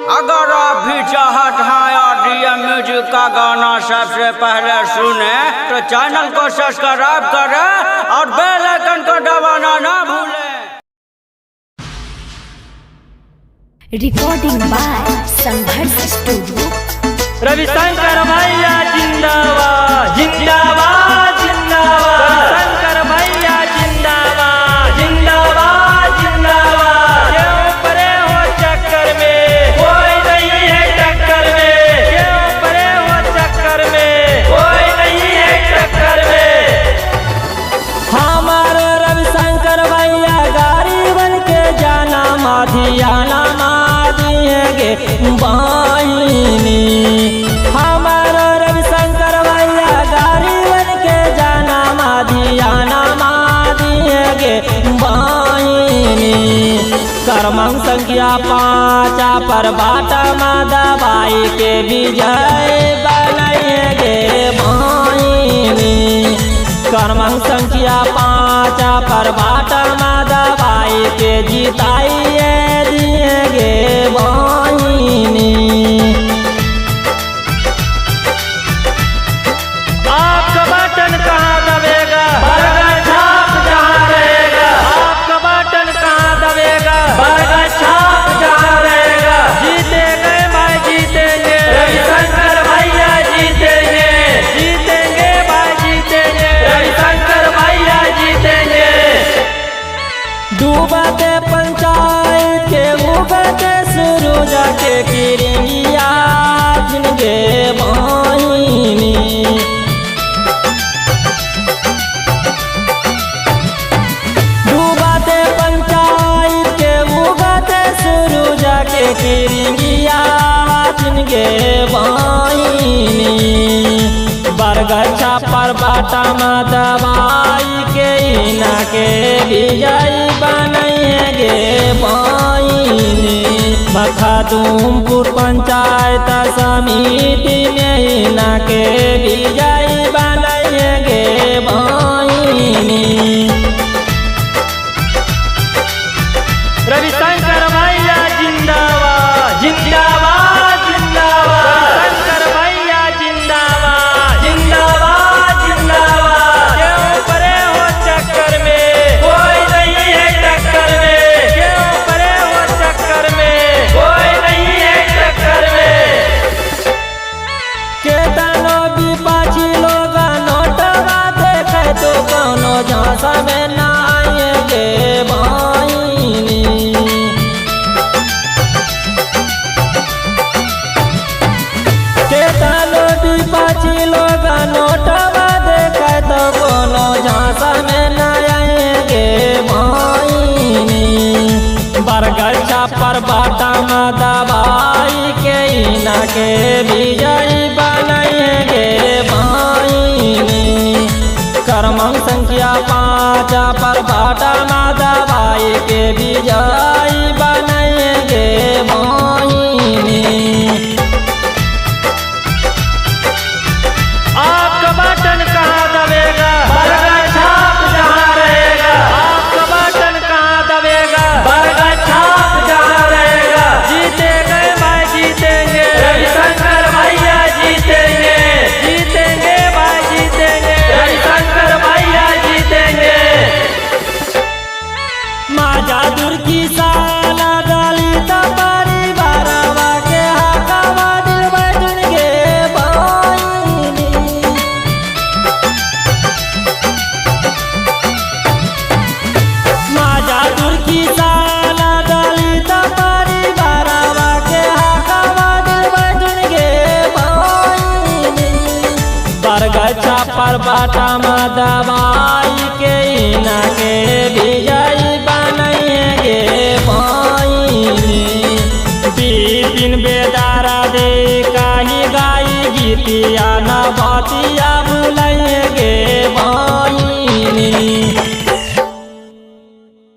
अगर आप भी चाहत हैं ऑडियो म्यूजिक का गाना सबसे पहले सुने तो चैनल को सब्सक्राइब करें और बेल आइकन को दबाना ना भूलें। Recording by Sangharsh studio. Ravishankar भैया जिंदाबाद जिंदाबाद जिंदाबाद। रविशंकर भैया जिंदाबाद जिंदाबाद जिंदाबाद। क्यों परे हो चक्कर में कोई नहीं है टक्कर में। क्यों परे हो चक्कर में कोई नहीं है टक्कर में। हमारे रविशंकर भैया गाड़ी बन के जाना माधियाना मादिएंगे बाईनी। हमारा रविशंकर भैया गाड़ी बन के जाना माधियाना मादिएंगे बाईनी। कर्मंग संख्या 5 पर बाटा दबाई के विजय बनाएंगे बाईनी। कर्मंग संख्या 5 पर बाटा दबाई के जिताइए दिएंगे बाईनी। आपका बटन कहाँ दबेगा बरगद छाप जहाँ रहेगा। आपका बटन कहाँ दबेगा बरगद छाप जहाँ रहेगा। जीते गए भाई जीतेंगे रविशंकर भैया जीतेंगे। जीतेंगे भाई जीतेंगे रविशंकर भैया जीतेंगे। डूबते पंचायत के उगते सूरज के किरनिया जिनके बाईनी। डूबते पंचायत के उगते सूरज के किरनिया जिनके बाईनी। बरगछा पर बाटा दबाई के इना के विजयी बनाएंगे बाईनी। मखादुमपुर पंचायत समिति में इना के विजयी बनाएंगे बाईनी। रविशंकर भैया जिंदाबाद जिंदाबाद जिंदाबाद। रविशंकर भैया जिंदाबाद जिंदाबाद जिंदाबाद। क्यों परे हो चक्कर में कोई नहीं है टक्कर में। क्यों परे हो चक्कर में कोई नहीं है टक्कर में। केतनो विपक्षी लोग नोटवा देखे तो कोनो झांसा में ना आएंगे बाईनी। केतनो विपक्षी लोग नोटवा देखे तो कोनो झांसा में ना आएंगे बाईनी। बरगछा पर बाटा दबाई के इना के विजयी बनाएंगे बाईनी। कर्मंग संख्या 5 पर बाटा दबाई के विजयी बनाएंगे बाईनी। आपका बटन कहाँ दबेगा बरगद छाप जहाँ रहेगा। आपका बटन कहाँ दबेगा बरगद छाप जहाँ रहेगा। जीते गए भाई जीतेंगे रविशंकर भैया जीतेंगे। जीतेंगे भाई जीतेंगे रविशंकर भैया जीतेंगे। माजा दूर की साला दलित परिवार के हकवा दिल बजनगे बाईनी। माजा दूर की साला दलित परिवार के हकवा दिल बजनगे बाईनी। बरगछा पर बाटा दबाई के इना के विजयी बनाएंगे बाईनी। बिपिन बेदारा दे काही गाई गीतिया न बतिया बुलाएंगे बाईनी।